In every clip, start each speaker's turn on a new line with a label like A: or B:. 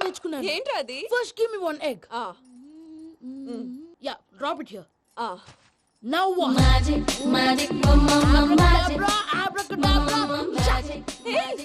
A: తెచ్చుకున్నాను.
B: ఏంట్రా అది?
A: First give me one egg. Yeah drop it here. Now what? Magic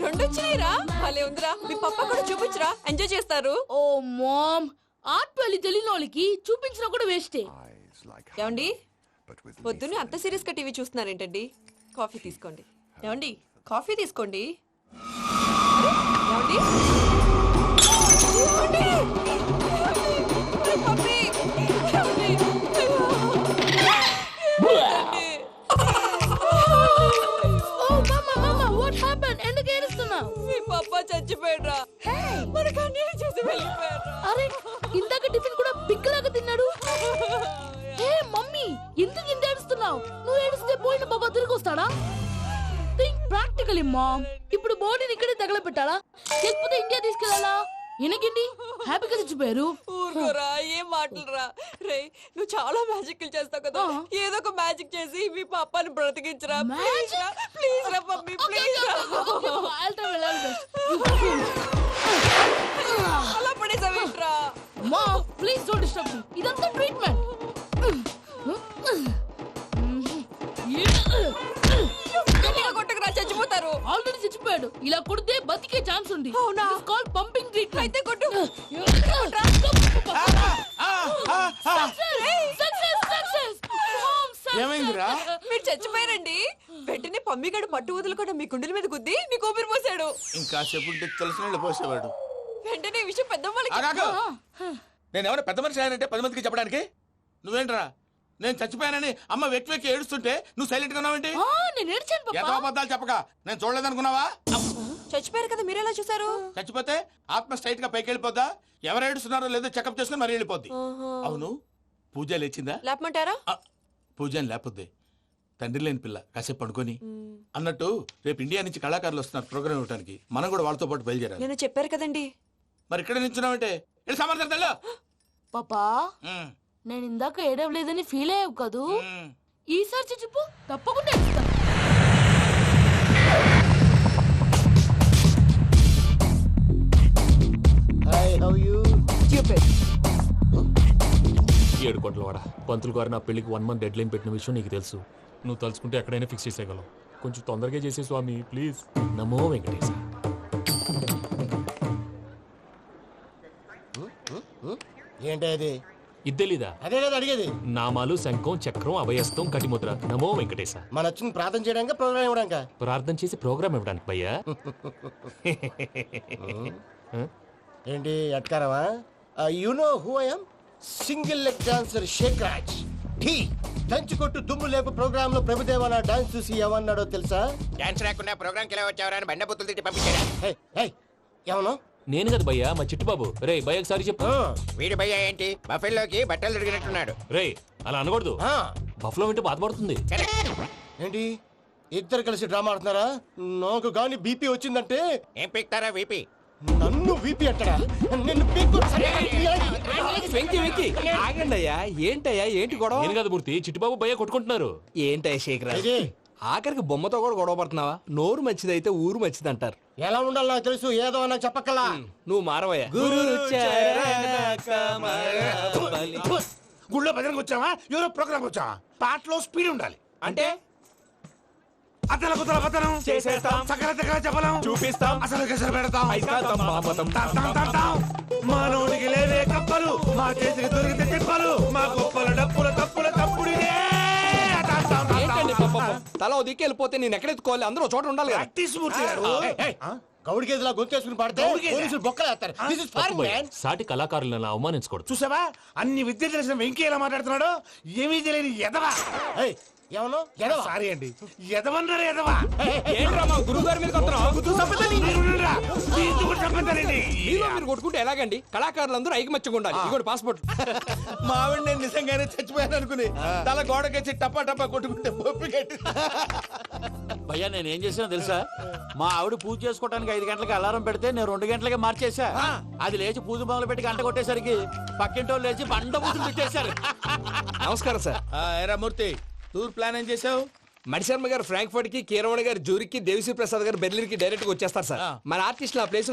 B: రెండు వచ్చినాయిరా. భలే ఉందిరా. మీ పప్ప కూడా చూపించరా, ఎంజాయ్ చేస్తారు.
A: ఓ మామ్, ఆర్ట్ పెళ్లి తెలియని వాళ్ళకి చూపించినా కూడా వేస్టే.
B: ఏమండి, పొద్దున్నే అంత సీరియస్ గా టీవీ చూస్తున్నారేంటండి? కాఫీ తీసుకోండి. ఏమండి, కాఫీ తీసుకోండి. ఏమండి? పప్పి! ఏమండి?
A: ఎందుకు ఏడుస్తున్నావు?
B: మీ పప్ప చచ్చిపోయాడ్రా. మనకు అన్యాయం చేసి వెళ్ళిపోయాడ్రా.
A: అరే, ఇందాక టిఫిన్ కూడా పిక్కలాగా తిన్నాడు. హే మమ్మీ, ఎందుకు ఇంత ఏడుస్తున్నావు? నువ్వు ఏడిస్తే పోయిన బాబా తిరిగి వస్తాడా? Think practically mom. ఇప్పుడు బాడీని ఇక్కడే తగలబెట్టాలా, లేకపోతే ఇండియా తీసుకెళ్ళాలా? ఎనకండి హ్యాపీగా చచ్చిపోయారు.
B: ఊరుకోరా, ఏం మాటలురా. రే, నువ్వు చాలా మ్యాజిక్ చేస్తావు కదా, ఏదో ఒక మ్యాజిక్ చేసి మీ పాపాని బ్రతికించరా. ప్లీజ్ రా మమ్మీ, ప్లీజ్. అలా పడేసావేంట్రా?
A: Mom please don't disturb me. ఇదంతా ట్రీట్మెంట్.
B: కొట్టకరా, చచ్చిపోతారు.
A: ఆల్రెడీ చచ్చిపోయాడు. ఇలా కొడితే బతికే ఛాన్స్ ఉంది.
B: అవునా?
A: It's called pumping treatment.
B: అయితే కొట్టు.
C: ఏమైందిరా?
B: మీరు చచ్చిపోయారండి. వెంటనే పమ్మిగాడు మట్టు వదులుకుండా మీ గుండెల మీద గుద్ది మీకు ఊపిరి పోసాడు.
C: ఇంకా చెప్పు తెలిసిన పోసేవాడు.
B: వెంటనే ఈ విషయం పెద్దమ్మ.
C: నేను ఎవరైనా పెద్ద మనిషి ఆయనంటే 10 మందికి చెప్పడానికి. నువ్వేంట్రా, నేను చచ్చిపోయానని అమ్మ వెక్కి వెక్కి ఏడుస్తుంటే నువ్వు సైలెంట్ గా ఉన్నావేంటి?
A: నేను ఏడ్చాను
C: ఎంతో అబద్ధాలు చెప్పక నేను చూడలేదనుకున్నావా?
B: చచ్చిపోయారు కదా, మీరెలా చూసారు?
C: చచ్చిపోతే ఆత్మ స్ట్రైట్ గా పైకి వెళ్ళిపోద్దా? ఎవరు ఏడుస్తున్నారో లేదో చెకప్ చేసుకుని మరి వెళ్ళిపోద్ది. అవును, పూజ లేచిందా?
B: లేపమంటారా?
C: పూజ అని లేకపోద్ది. తండ్రి లేని పిల్ల, కాసేపు పడుకొని. అన్నట్టు రేపు ఇండియా నుంచి కళాకారులు వస్తున్నారు ప్రోగ్రామ్ ఇవ్వడానికి. మనం కూడా వాళ్ళతో పాటు బయలుదేరాలి.
B: నేను చెప్పారు కదండి.
C: మరి ఇక్కడ నిల్చున్నావంటే సమర్థతలో
A: పాపా, నేను ఇందాక ఏడవలేదని ఫీల్ అయ్యావు కదూ? ఈసారి చచ్చిపో, తప్పకుండా ఏడుస్తా.
D: ఏడు కోట్ల వాడ పంతులు గారు నా పెళ్లికి 1 month డెడ్ లైన్ పెట్టిన విషయం నీకు తెలుసు. నువ్వు తలుచుకుంటే ఎక్కడైనా ఫిక్స్ చేసేయగలవు. కొంచెం తొందరగా చేసే స్వామి ప్లీజ్. నమో వెంకటేశ.
E: ఏంటి అది?
D: ఇద్దెలీదా?
E: అదే కదా అడిగేది.
D: నామాలు శంఖం చక్రం అభయస్తం కటిముద్ర. నమో వెంకటేశ.
E: మన వచ్చింది ప్రార్థన చేయడానికి, ప్రోగ్రామ్ ఇవ్వడానికి.
D: ప్రార్థన చేసి ప్రోగ్రామ్ ఇవ్వడానికి భయ్యా.
E: ఏంటి అట్కారమా? You know who I am? Single leg dancer Shaik Raj. టీ దంచి కొట్టు దుమ్ము లేపు ప్రోగ్రామ్ లో ప్రభుదేవ నా డాన్స్ చూసి ఏమన్నాడో తెలుసా?
F: డాన్స్ రాకుండా ప్రోగ్రామ్ కి ఎలా వచ్చావరా అని బండ బుద్ధులు తిట్టి పంపించాడు.
E: ఏమను?
D: నేను కదా భయ్యా, మా చిట్టుబాబు. రే భయ్య ఒకసారి చెప్పు.
F: వీడి భయ్య ఏంటి బఫెల్లోకి బట్టలు తిరిగినట్టున్నాడు.
D: రే అలా అనకూడదు. బఫ్లో వింటే బాధపడుతుంది.
E: ఏంటి ఇద్దరు కలిసి డ్రామా ఆడుతున్నారా? నాకు గాని బీపీ వచ్చిందంటే
F: ఏం పీక్తారా వీపీ?
E: నన్ను వీపీ అంటారా? నిన్ను పీక్కు.
G: వెంకీ వెంకీ ఆగండి అయ్యా. ఏంటయ్యా, ఏంటి గొడవ?
D: నేను కదా మూర్తి, చిట్టుబాబు భయ్య కొట్టుకుంటున్నారు.
G: ఏంటయ్యా శేఖరాజ్, ఆఖరికి బొమ్మతో కూడా గొడవ పడుతున్నావా? నోరు మంచిదైతే ఊరు మంచిది అంటారు.
E: ఎలా ఉండాలి నాకు తెలుసు, ఏదో నాకు చెప్పక్కలా.
G: నువ్వు మారవయ్యా.
C: గుళ్ళో భజనకు వచ్చావా, ఎవరో ప్రోగ్రామ్ వచ్చావా? పాటలో స్పీడ్ ఉండాలి.
G: అంటే
C: అతల కుతల పతనం
G: చేసేస్తాం,
C: సకల దగ్గర చెప్పలేం,
G: చూపిస్తాం,
C: అసలు గసలు పెడతాం.
G: అయితాం, బాపతం.
C: మానవుడికి లేవే కప్పలు, మా చేతికి దొరికితే తిప్పలు, మా గొప్పల డప్పుల తప్పుల తప్పుడు
G: ఏంటండి పాపం? తల ఓ దిక్కు వెళ్ళిపోతే నేను ఎక్కడెత్తుకోవాలి? అందరూ చోట ఉండాలి కదా.
E: గౌడి గేదెలా గొంతేసుకుని పాడితే పోలీసులు బొక్కలేస్తారు. This is foreign, man.
D: సాటి కళాకారులను అవమానించకూడదు.
C: చూసావా, అన్ని విద్య తెలిసిన వెంకీ ఎలా మాట్లాడుతున్నాడు? ఏమీ తెలియని ఎదవా.
E: ఏమను ఎదవా?
C: సారీ అండి, ఎదవన్నారు ఎదవా.
G: ఏంట్రా మా గురువు గారి మీద మీలో మీరు కొట్టుకుంటే ఎలాగండి? కళాకారులందరూ ఐకమత్యంగా ఉండాలి. ఇగోటి పాస్పోర్ట్.
C: మా ఆవిడ నేను నిజంగానే చచ్చిపోయాను అనుకుని తల గోడకొచ్చి టపా టపా కొట్టుకుంటే పొప్పి కట్టి.
H: భయ్యా నేనేం చేసినా తెలుసా? మా ఆవిడ పూజ చేసుకోవడానికి 5 గంటలకి అలారం పెడితే నేను 2 గంటలకే మార్చేసా. అది లేచి పూజ మొదలు పెట్టి గంట కొట్టేసరికి పక్కింటోళ్ళు లేచి బండ పూజలు పెట్టేశారు.
G: నమస్కారం సార్.
C: ఏరా మూర్తి, టూర్ ప్లాన్ ఏం చేసావు?
G: మణిశర్మ గారు ఫ్రాంక్ఫర్ట్ కి, కీరవాణి గారు జూరిక్ కి, దేవిశ్రీ ప్రసాద్ గారు బెర్లిన్ కి డైరెక్ట్ గా వచ్చేస్తారు సార్. మన ఆర్టిస్ట్ ఆ ప్లేస్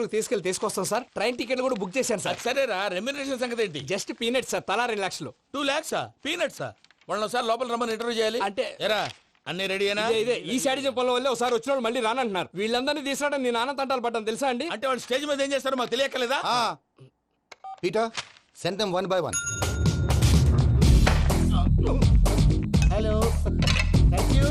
G: తీసుకొస్తాం సార్. ట్రైన్ టికెట్ కూడా బుక్ చేశాను సార్.
C: సరేరా, రెమ్యూనరేషన్ సంగతి ఏంటి?
G: జస్ట్ పీనట్ సార్, తలా 2 లక్షలు.
C: 2 lakhs పీనట్సా? వాళ్ళని ఒకసారి లోపల రమ్మని ఇంటర్వ్యూ చేయాలి.
G: అంటే
C: ఎరా అన్ని రెడీ అయినా?
G: ఇదే ఈ శాడిజం పనుల వల్లే ఒకసారి వచ్చిన వాళ్ళు మళ్ళీ రానంటున్నారు. వీళ్ళందరినీ తీసుకురావడం నేను నాన్న తంటాలు పడ్డాను తెలుసా అండి.
C: అంటే వాళ్ళు స్టేజ్ మీద ఏం చేస్తారో మాకు తెలియక్కలేదా?
I: Peter, send them one by one.
E: Hello, thank you.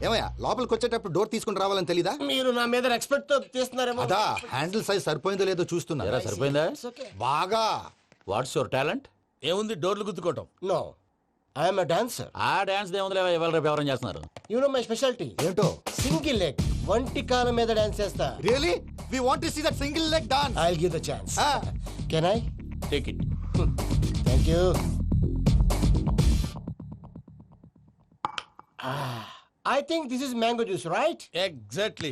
I: ఏమయ్యా లోపలికి వచ్చేటప్పుడు డోర్ తీసుకుని రావాలని తెలీదా?
E: మీరు నా మీద ఎక్స్పెక్ట్ తో తీస్తున్నారేమో.
I: అదా హ్యాండిల్ సైజ్ సరిపోయిందో లేదో చూస్తున్నా.
H: ఎరా సరిపోయిందా?
I: బాగా.
H: What's your talent?
C: ఏముంది, డోర్లు గుద్దుకోవటం.
E: No, I'm a dancer.
H: ఆ డాన్స్ దేవుందిలే, ఇవాళ రేపు ఎవరైనా చేస్తున్నారు.
E: You know my speciality.
I: ఏంటో?
E: సింగిల్ లెగ్, వంటి కాలం మీద డాన్స్ చేస్తా.
I: Really we want to see that single leg dance.
E: I will give the chance. Can I?
H: Take it.
E: Thank you. I think this is mango juice, right?
C: Exactly.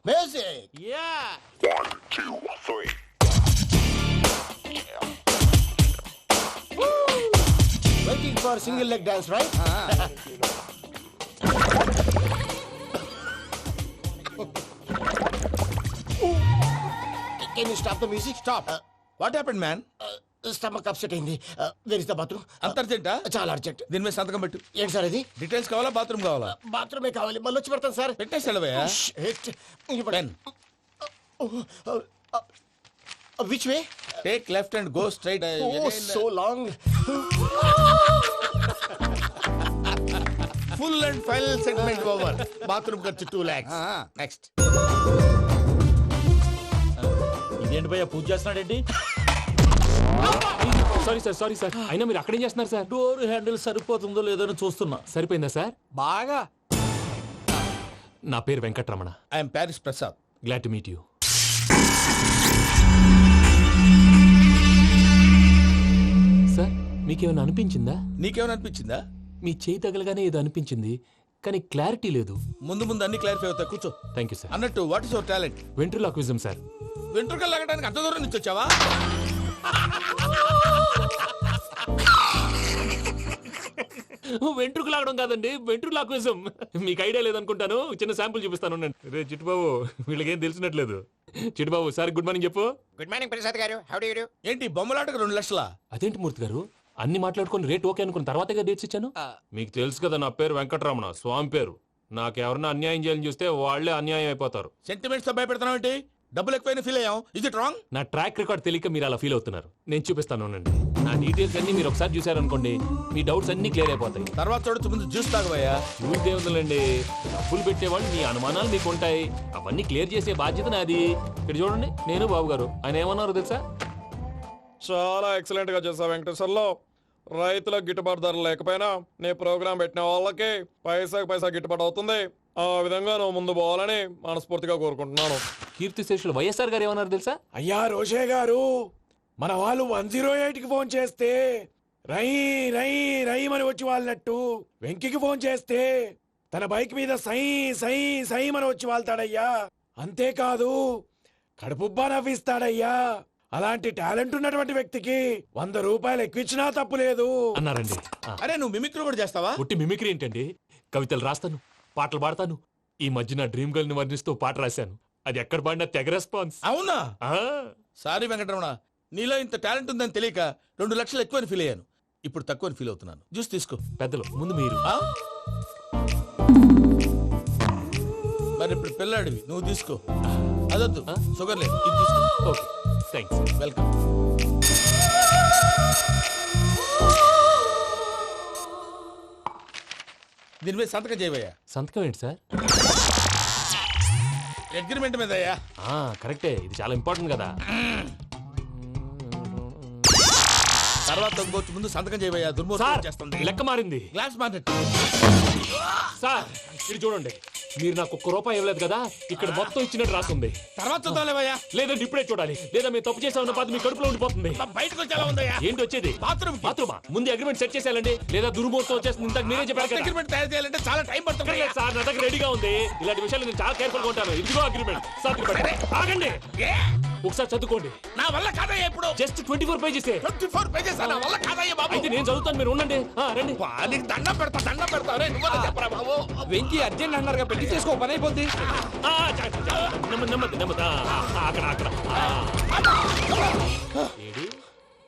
E: Music.
H: Yeah.
E: Waiting for single leg dance, right? Can you stop the music?
C: Stop. What happened man?
E: Stomach upset అయింది. Where is the bathroom?
C: అంత అర్జెంటా?
E: చాలా urgent.
C: దీని మీద సంతకం పెట్టు.
E: ఏంటి sir ఇది?
C: డీటెయిల్స్ కావాలా, బాత్రూమ్ కావాలా?
E: బాత్రూమే కావాలి, మళ్ళీ వచ్చి పెడతాను సార్.
C: పెట్టేసి వెళ్ళవయ్యా. Pen.
E: Which way?
C: Take left and go straight.
E: So long.
C: Full and final segment over. Bathroom ఖర్చు 2 lakhs. నెక్స్ట్.
H: ఇదేంటి భయ్యా, పూజ చేస్తున్నాడేంటి?
D: Sorry sir. అయినా మీరు అక్కడేం చేస్తున్నారు సార్?
H: డోర్ హ్యాండిల్ సరిపోతుందో లేదో అని చూస్తున్నా.
D: సరిపోయిందా సార్?
G: బాగా.
D: నా పేరు Venkatramana.
C: I'm Paris Prasad.
D: Glad to meet you. Sir, మీకేమైనా అనిపించిందా?
C: నీకేమైనా అనిపించిందా?
D: మీ చేయి తగలగానే ఏదో అనిపించింది, కానీ క్లారిటీ లేదు.
C: ముందు ముందు అన్ని క్లారిఫై అవుతాయి, కూర్చో.
D: Thank you sir.
C: అన్నట్టు what is your talent?
D: Ventriloquism sir.
C: వెంట్రుకలు లాగడానికి అంత దూరం నుంచి వచ్చావా?
D: వెంట్రుకు లాగడం కాదండి, వెంట్రులాక్విజం. మీకు ఐడియా లేదనుకుంటాను, చిన్న శాంపుల్ చూపిస్తాను. రే చిట్టుబాబు, వీళ్ళకేం తెలిసినట్లేదు. చిట్టుబాబు సార్ గుడ్ మార్నింగ్ చెప్పు.
F: గుడ్ మార్నింగ్ ప్రసాద్ గారు. How do you do?
C: ఏంటి బొమ్మలాటకు 2 లక్షలా?
D: అదేంటి మూర్తి గారు, అన్ని మాట్లాడుకొని రేట్ ఓకే అనుకున్న తర్వాతగా డేట్స్ ఇచ్చాను. మీకు తెలుసు కదా నా పేరు వెంకటరమణ, స్వామి పేరు. నాకెవరన్నా అన్యాయం చేయాలని చూస్తే వాళ్లే అన్యాయం అయిపోతారు.
C: సెంటిమెంట్స్ తో భయపెడతావు ఏంటి? డబ్బులు ఎక్కువైనా ఫీల్ అయ్యాం. ఇది రాంగ్.
D: నా ట్రాక్ రికార్డ్ తెలియక మీరు అలా ఫీల్ అవుతున్నారు. నేను చూపిస్తాను ఉండండి. నా డీటెయిల్స్ అన్ని మీరు ఒకసారి చూసారనుకోండి, మీ డౌట్స్ అన్ని క్లియర్ అయిపోతాయి.
C: తర్వాత చూడొచ్చు, ముందు జ్యూస్ తాగబోయా.
D: చూస్తే ఉందండి, డబ్బులు పెట్టేవాళ్ళు మీ అనుమానాలు మీకు ఉంటాయి, అవన్నీ క్లియర్ చేసే బాధ్యత నాది. ఇక్కడ చూడండి, నేను బాబు గారు. ఆయన ఏమన్నారో తెలుసా?
G: చాలా ఎక్సలెంట్ గా చేసావు వెంకటేశ్వర్లో. రైతులకు గిట్టుబాటు ధరలు లేకపోయినా నీ ప్రోగ్రాం పెట్టిన వాళ్ళకి పైసాకి పైసా గిట్టుబాటు అవుతుంది. ఆ విధంగా నువ్వు ముందు పోవాలని మనస్ఫూర్తిగా కోరుకుంటున్నాను.
D: కీర్తి శేషులు వైఎస్ఆర్ గారు ఏమన్నారు తెలుసా?
J: అయ్యా రోషే గారు, మన వాళ్ళు 108కి ఫోన్ చేస్తే రై రై రై అని వచ్చి వాళ్ళనట్టు, వెంకికి ఫోన్ చేస్తే తన బైక్ మీద సై సై సై అని వచ్చి వాళ్తాడయ్యా. అంతేకాదు కడుపుబ్బా నవ్విస్తాడయ్యా. అలాంటి టాలెంట్ ఉన్నటువంటి వ్యక్తికి 100 రూపాయలు ఎక్కువిచ్చినా తప్పు లేదు
D: అన్నారండి.
C: అరే నువ్వు మిమిక్రీ కూడా చేస్తావా?
D: పుట్టి మిమిక్రీ ఏంటండి? కవితలు రాస్తాను, పాటలు పాడతాను. ఈ మధ్య నా డ్రీమ్ గర్ల్ ని వర్ణిస్తూ పాట రాశాను. అది ఎక్కడ పాడినా తెగ రెస్పాన్స్.
C: అవునా?
D: ఆ,
C: సారీ వెంకటరమణ, నీలో ఇంత టాలెంట్ ఉందని తెలియక 2 లక్షలు ఎక్కువని ఫీల్ అయ్యాను. ఇప్పుడు తక్కువని ఫీల్ అవుతున్నాను. జ్యూస్ తీసుకో.
D: పెద్దలు ముందు మీరు.
C: ఆ? మరి ఇప్పుడు పిల్లాడివి, నువ్వు తీసుకో. అదొద్దు, షుగర్ లేదు, ఇది తీసుకో.
D: Okay, thanks.
C: వెల్కమ్. దీని మీద సంతకం చేయవయ్యా.
D: సంతకం ఏంటి సార్?
C: అగ్రిమెంట్ మీద అయ్యా.
D: కరెక్టే, ఇది చాలా ఇంపార్టెంట్ కదా.
C: తర్వాత ఇంకొచ్చి ముందు సంతకం చేయవయ్యా.
D: సార్,
C: దుర్మోహం చేస్తుంది.
D: లెక్క మారింది.
C: Glass market.
D: సార్ ఇది చూడండి, మీరు నాకు 1 రూపాయి ఇవ్వలేదు కదా, ఇక్కడ మొత్తం ఇచ్చినట్టు రాస్తుంది.
C: తర్వాత చూద్దాంలేవయ్యా.
D: లేదంటే ఇప్పుడే చూడాలి, లేదా మీరు తప్పు చేసామన్న బాధ మీ కడుపులో ఉండిపోతుంది.
C: బయటకు వచ్చేలా ఉందయ్యా.
D: ఏంటి వచ్చేది?
C: బాత్రూమ్.
D: బాత్రూమా? ముందు అగ్రిమెంట్ సెట్ చేసేయాలండి, లేదా దుర్మూర్తం వచ్చేస్తుంది. ఇంతకు మీరే చెప్పారు కదా.
C: అగ్రిమెంట్ తయారు చేయాలంటే చాలా టైం పడుతుంది.
D: లేదు సార్, నా దగ్గర రెడీగా ఉంది. ఇలాంటి విషయాలు నేను చాలా కేర్ఫుల్ గా ఉంటాను. ఇదిగో అగ్రిమెంట్. సార్ ఆగండి. ఒకసారి చదువుకోండి.
C: నా వల్ల కాదయ్యా ఇప్పుడు.
D: Just 24 pages.
C: 24 pages నా వల్ల కాదయ్యా బాబు.
D: అయితే నేను చదువుతాను, మీరు ఉండండి. రండి.
C: నీకు దండం పెడతా రే నువ్వు చెప్పరా బాబు.
G: వెంకీ అర్జెంట్ అన్నారుగా పెళ్లి చేసుకో పని అయిపోద్ది.
D: నెమ్మది నెమ్మది నెమ్మది. అక్కడ అక్కడ